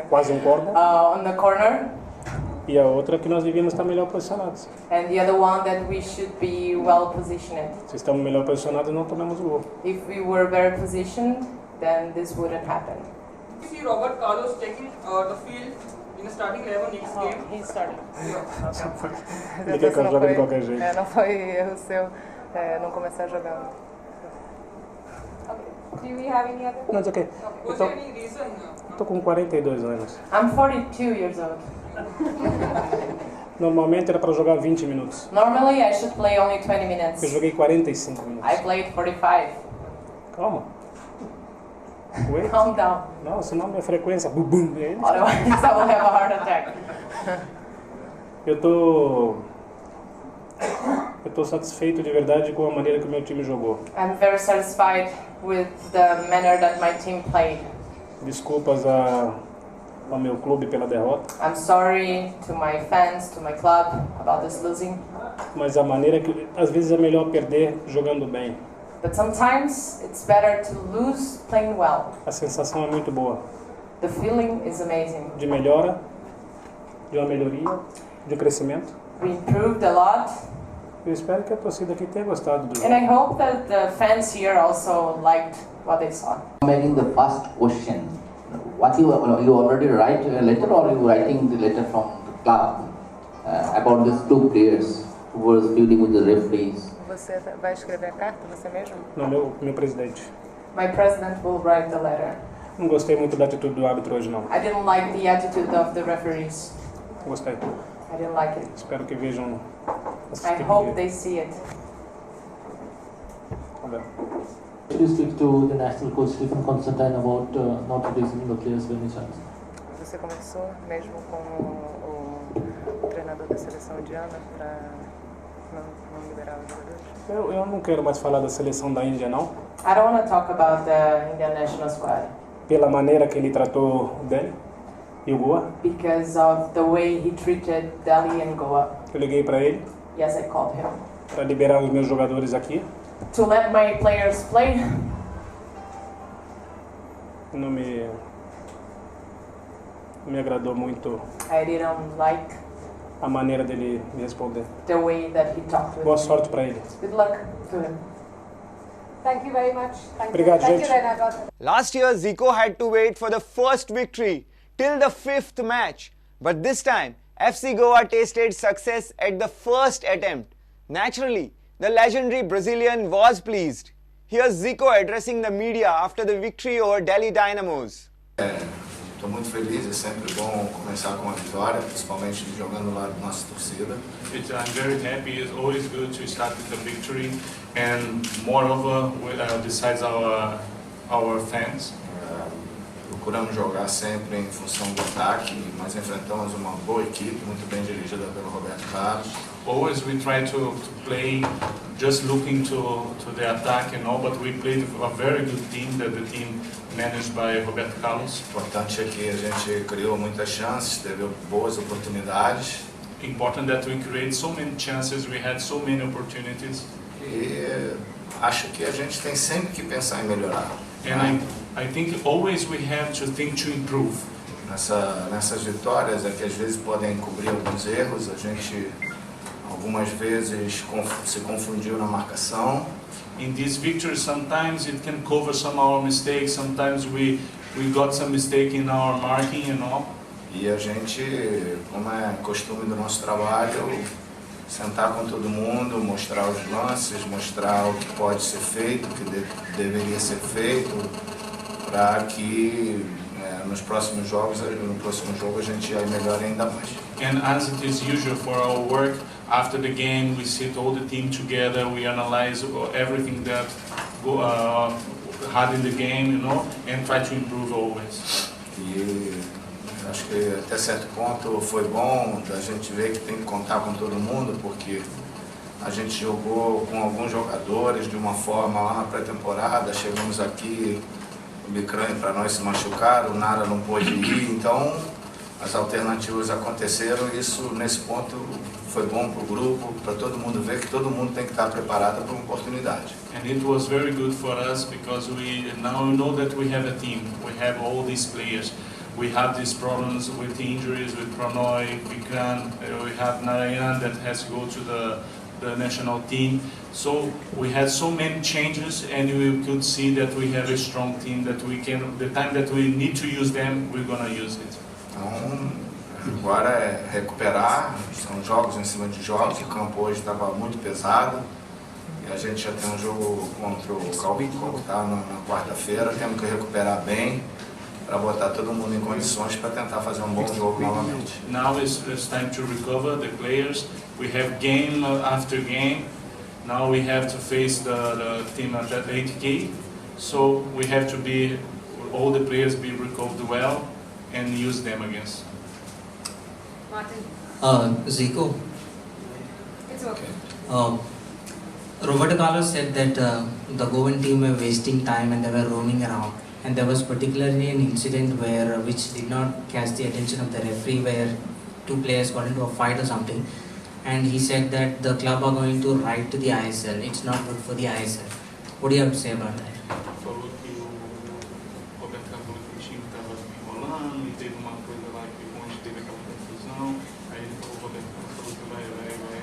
Quase um corner. On the corner. E a outra que nós devíamos estar melhor posicionados. And the other one that we should be well positioned. Se estamos melhor posicionados, não tomamos o gol. If we were better positioned, then this wouldn't happen. You see Robert Carlos taking the field in the starting 11 next game. He started. Ele quer que eu jogue de qualquer jeito. Não foi erro seu não começar jogando. Do we have any other? Não, it's okay. Was there any reason? Eu tô com 42 anos. I'm 42 years old. Normalmente era para jogar 20 minutos. Normally I should play only 20 Eu minutes. joguei 45 minutos. I played 45. Calma. Wait. Calm down. Não, senão minha frequência... Bum, bum, é isso. Otherwise I will have a heart attack. Eu tô satisfeito de verdade com a maneira que o meu time jogou. I'm very satisfied with the manner that my team played. Desculpas ao meu clube pela derrota, I'm sorry to my fans, to my club about this losing. mas a maneira que às vezes é melhor perder jogando bem. But sometimes it's better to lose playing well. A sensação é muito boa, The feeling is amazing. de melhora, de uma melhoria, de crescimento. We improved a lot, Eu espero que a torcida aqui tenha gostado do and jogo. I hope that the fans here also liked what they saw. Making the first question, what you already write a letter or you writing the letter from the club about these two players who was feuding with the referees? Você vai escrever a carta, você mesmo? Não, meu presidente. My president will write the letter. Não gostei muito da atitude do árbitro hoje, não. I didn't like the attitude of the referees. Gostei. I didn't like it. Espero que vejam esse I tipo hope de... they see it. Tá bem. Should you speak to the national coach Stephen Constantine about not releasing the players by any chance? Você conversou mesmo com o treinador da seleção indiana para não liberar os jogadores? Eu não quero mais falar da seleção da Índia, não. I don't want to talk about the Indian national squad Pela maneira que ele tratou o Delhi e o Goa. because of the way he treated Delhi and Goa. Eu liguei para ele Yes, I called him. para liberar os meus jogadores aqui. To let my players play, Não me agradou muito I didn't like a maneira dele me responder. the way that he talked with Boa me. sorte para ele. Good luck to him. Thank you very much. Obrigado, Thank gente. you, Renata. Last year, Zico had to wait for the first victory till the 5th match. But this time, FC Goa tasted success at the first attempt. Naturally, the legendary Brazilian was pleased. Here's Zico addressing the media after the victory over Delhi Dynamos. Estou muito feliz, é sempre bom começar com uma vitória, principalmente jogando lá da nossa torcida. I'm very happy. It's always good to start with a victory, and moreover, besides our fans. Procuramos jogar sempre em função do ataque, mas enfrentamos uma boa equipe, muito bem dirigida pelo Roberto Carlos. Always we try to play just looking to the attack and all, but we played a very good team, the team managed by Roberto Carlos. O importante é que a gente criou muitas chances, teve boas oportunidades. Important that we create so many chances, we had so many opportunities. E acho que a gente tem sempre que pensar em melhorar. And I think always we have to think to improve. Nessas vitórias é que às vezes podem cobrir alguns erros, a gente algumas vezes se confundiu na marcação. In these victories, sometimes it can cover some of our mistakes, sometimes we got some mistake in our marking and all. E a gente, como é costume do nosso trabalho, sentar com todo mundo, mostrar os lances, mostrar o que pode ser feito, o que deveria ser feito, para que no próximo jogo a gente melhore ainda mais. And as it is usual for our work, after the game we sit all the team together, we analyze everything that had in the game, you know, and try to improve always. E acho que até certo ponto foi bom da gente ver que tem que contar com todo mundo, porque a gente jogou com alguns jogadores de uma forma lá na pré-temporada, chegamos aqui, o Bicrane para nós se machucaram, o Nara não pôde ir, então as alternativas aconteceram e isso nesse ponto foi bom para o grupo, para todo mundo ver que todo mundo tem que estar preparado para uma oportunidade. And it was very good for us because we now know that we have a team, we have all these players. we have these problems with injuries, with Prannoy, Vikran, we have Narayan that has to go to the national team. So we had so many changes, and we could see that we have a strong team that we can, the time that we need to use them, we're gonna use it. Então, agora é recuperar, são jogos em cima de jogos, o campo hoje estava muito pesado, e a gente já tem um jogo contra o Calvin, que está na quarta-feira, temos que recuperar bem, para botar todo mundo em condições para tentar fazer um bom jogo novamente. Now it's time to recover the players. We have game after game. Now we have to face the team at 8K. So we have to be, all the players be recovered well and use them against. Martin. Zico. It's okay. Roberto Carlos said that the Goan team were wasting time and they were roaming around. And there was particularly an incident where which did not catch the attention of the referee, where two players got into a fight or something. And he said that the club are going to write to the ISL. It's not good for the ISL. What do you have to say about that? Falou que o Roberto Carlos do time estava enrolando e teve uma coisa lá que onde teve aquela confusão. Aí ele falou, o Roberto Carlos falou que vai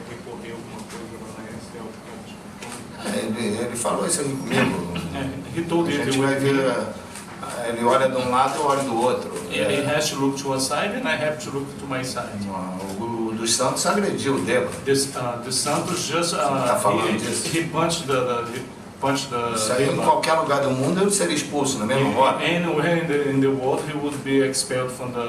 recorrer alguma coisa lá na ISL. Ele falou isso aqui comigo. He told A gente vai ver, ele olha de um lado, eu olho do outro. He has to look to a side and I have to look to my side. O dos Santos agrediu o Deva. The Santos just he punched the Isso aí, em qualquer lugar do mundo ele seria expulso na mesma hora. Anywhere in the world he would be expelled from the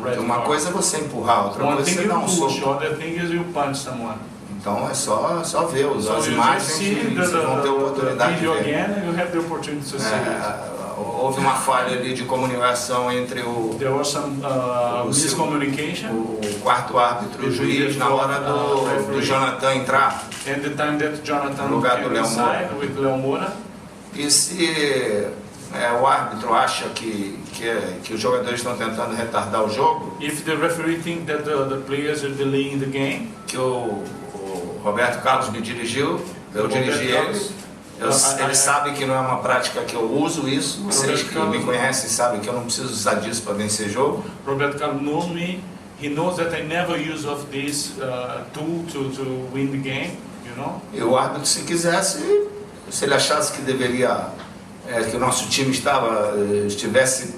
red card. Uma coisa é você empurrar, outra One coisa é thing você dar um you push, soco. other thing is you punch someone. Então é só ver So as you imagens just que see vocês vão ter a oportunidade de video ver. again and you have the opportunity to see it. Houve uma falha ali de comunicação entre There was some miscommunication. o quarto árbitro e o juiz na hora do Jonathan entrar. And the time that Jonathan No lugar do came Léo inside Moura. with Léo Moura. E se o árbitro acha que os jogadores estão tentando retardar o jogo, If the referee think that the players are delaying the game, que o Roberto Carlos me dirigiu, eu dirigi ele. Ele sabe que não é uma prática que eu uso isso, vocês que me conhecem sabem que eu não preciso usar disso para vencer jogo. Roberto Carlos knows me. He knows that I never use of this tool to win the game, you know. E o árbitro, se quisesse, se ele achasse que deveria, que o nosso time estivesse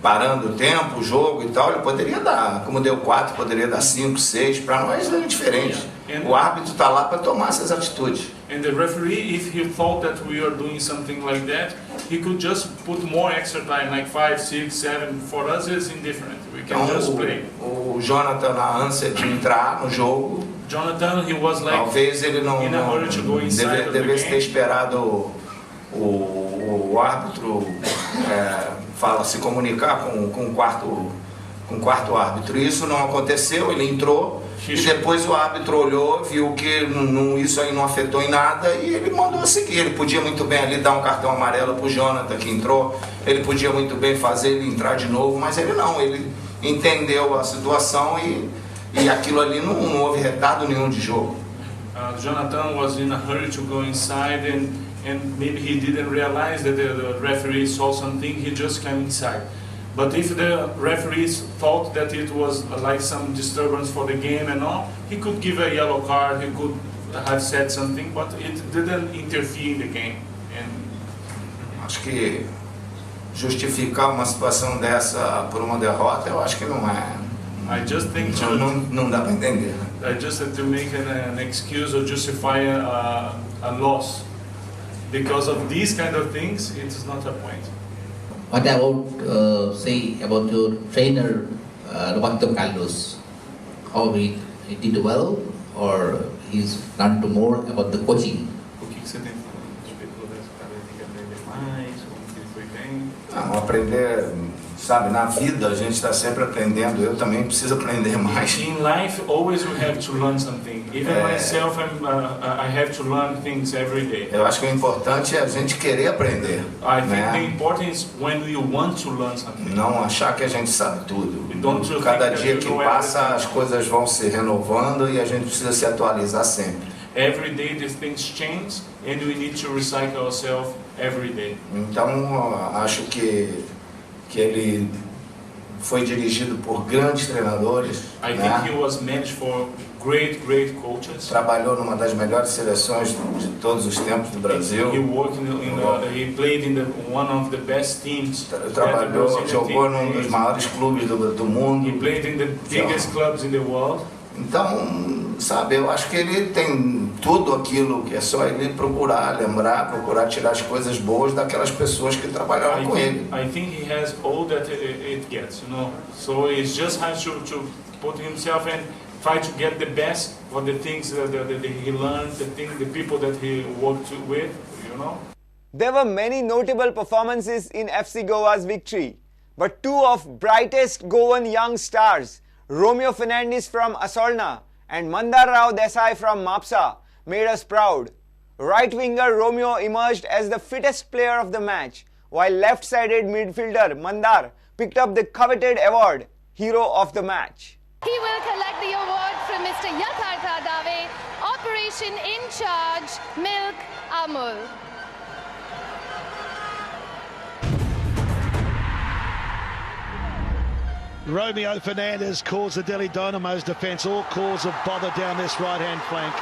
parando o tempo, o jogo e tal, ele poderia dar, como deu 4, poderia dar 5, 6, para nós é diferente. O árbitro está lá para tomar essas atitudes. And the referee, if he thought that we are doing something like that, he could just put more extra time, like 5, 6, 7. For us, it's indifferent. We can just play. O Jonathan, na ânsia de entrar no jogo, Jonathan, he was like talvez ele não in a hurry to go inside of the devesse ter game. esperado o árbitro se comunicar com o quarto árbitro. Isso não aconteceu, ele entrou e depois o árbitro olhou, viu que isso aí não afetou em nada e ele mandou seguir. Ele podia muito bem ali dar um cartão amarelo para o Jonathan que entrou, ele podia muito bem fazer ele entrar de novo, mas ele não, ele entendeu a situação e aquilo ali não houve retardo nenhum de jogo. Jonathan was in a hurry to go inside and maybe he didn't realize that the referee saw something, he just came inside. But if the referees thought that it was like some disturbance for the game and all, he could give a yellow card, he could have said something, but it didn't interfere in the game. Acho que justificar uma situação dessa por uma derrota, eu acho que não é. I just think não dá para entender. I just have to make an excuse or justify a loss. Because of these kind of things, it is not a point. What about, say, about your trainer, Roberto Carlos? How he did well, or he's learned more about the coaching? O que você tem falado a respeito desse cara? Tem que aprender mais, ou que ele foi bem? Não, aprender, sabe, na vida a gente está sempre aprendendo, eu também preciso aprender mais. In life, always we have to learn something. Even myself, I have to learn things every day. Eu acho que o importante é a gente querer aprender. I think the important is when you want to learn something. Não achar que a gente sabe tudo. Don't Cada dia que passa as coisas vão se renovando e a gente precisa se atualizar sempre. Every day the things change and we need to recycle ourselves every day. Então acho que ele foi dirigido por grandes treinadores. I think he was managed for great coaches. Trabalhou numa das melhores seleções de todos os tempos do Brasil. He played in one of the best teams. Jogou num dos maiores clubes do mundo. He played in the biggest clubs in the world. Então, sabe, eu acho que ele tem tudo aquilo que é só ele procurar tirar as coisas boas daquelas pessoas que trabalharam com ele. I think he has all that it gets, you know. So he just has to put himself and try to get the best for the things that he learned, the people that he worked with, you know. There were many notable performances in FC Goa's victory, but two of brightest Goan young stars, Romeo Fernandes from Asolna and Mandar Rao Desai from Mapsa, made us proud. Right winger Romeo emerged as the fittest player of the match, while left-sided midfielder Mandar picked up the coveted award, Hero of the Match. He will collect the award from Mr. Yathartha Dave, Operation in Charge, Milk Amul. Romeo Fernandes caused the Delhi Dynamo's defence all cause of bother down this right-hand flank.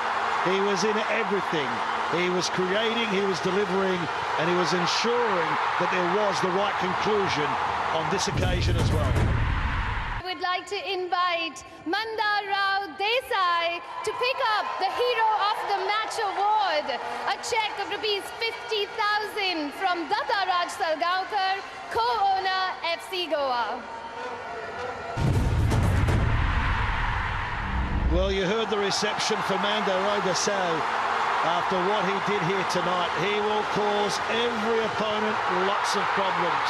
He was in everything. He was creating, he was delivering, and he was ensuring that there was the right conclusion on this occasion as well. I would like to invite Mandar Rao Desai to pick up the Hero of the Match award, a cheque of rupees 50,000 from Datta Raj Salgaonkar, co-owner FC Goa. Well, you heard the reception for Mandar Rao Desai. After what he did here tonight, he will cause every opponent lots of problems.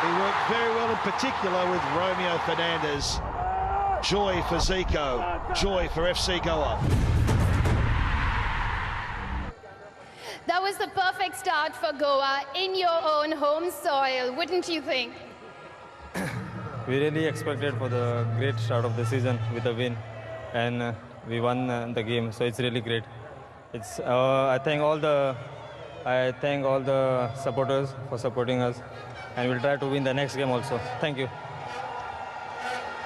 He worked very well in particular with Romeo Fernandes. Joy for Zico, joy for FC Goa. That was the perfect start for Goa in your own home soil, wouldn't you think? We really expected for the great start of the season with a win, and we won the game, so it's really great. It's I thank all the supporters for supporting us, and we'll try to win the next game also. Thank you.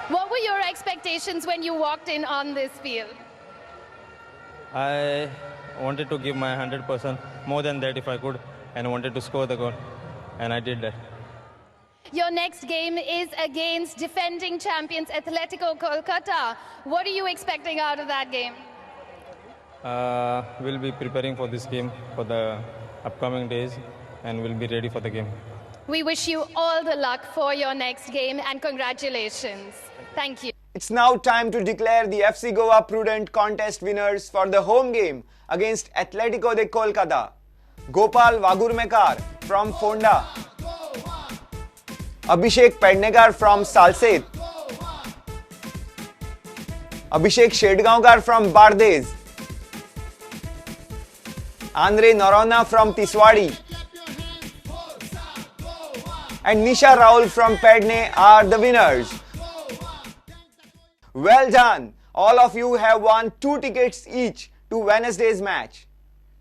What were your expectations when you walked in on this field? I wanted to give my 100%, more than that if I could, and wanted to score the goal, and I did that. Your next game is against defending champions Atletico Kolkata. What are you expecting out of that game? We'll be preparing for this game for the upcoming days, and we'll be ready for the game. We wish you all the luck for your next game and congratulations. Thank you. It's now time to declare the FC Goa Prudent contest winners for the home game against Atletico de Kolkata. Gopal Vagurmekar from Fonda, Abhishek Pednekar from Salset, Abhishek Shedgaonkar from Bardez, Andre Norona from Tiswadi, and Nisha Raul from Pedne are the winners. Well done! All of you have won 2 tickets each to Wednesday's match.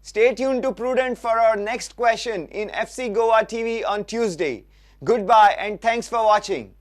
Stay tuned to Prudent for our next question in FC Goa TV on Tuesday. Goodbye and thanks for watching.